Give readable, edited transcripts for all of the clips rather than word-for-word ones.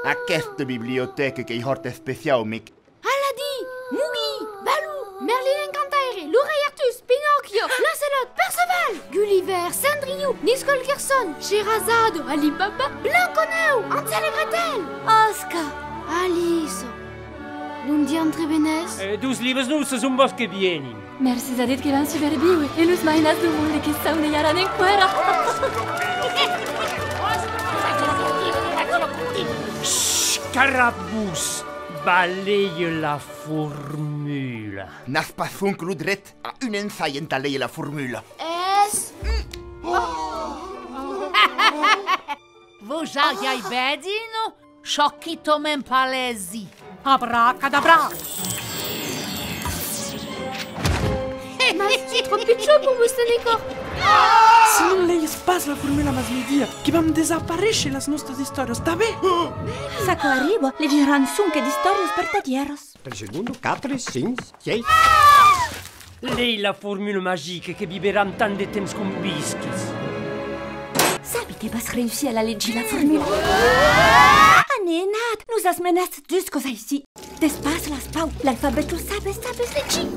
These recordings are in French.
Aquesta biblioteca que hi horta especialment. Aladi, Mugi, Balou, Merlin Encantaire, l'Oreille Artus, Pinocchio, Lancelot, Perceval, Gulliver, Cendrillon, Niscol Gerson, Sherazade, Alibaba, Blanc-Coneu, Hansel et Gretel, Oscar, Alice. Nun die andere Benes? Dus liebes nusses was gebienin. Merci a dit que van super biu e lus mainas do mundo que são ne yaran en cuera. Scarabus, balaye la formule. N'has pas funcul dret a un ensai en taleie la formule. Vos ai bedino, sciocchito men palesi. Abracadabra. Mas trop pitchou pour vous Nico. Se não leias pas la formula mais media, que vamos desaparecer las nostras histórias, tá bem? Saco arriba, le diran sunche di stories vertadieros. Per segundo, 4, 5, 6. Lei la formule magique que biberan tant de temps com bisquis. Sabi que vas réussir à la legi la formule. Nenat, nous has menat dus cosa ici. Despas las pau, l'alfabeto sabes legi.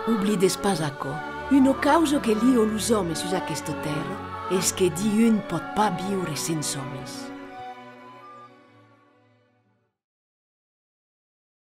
Oublides pas aco. Una causa que lio los homes sus aquesta terra és que Dieu pot pas viure sense homes.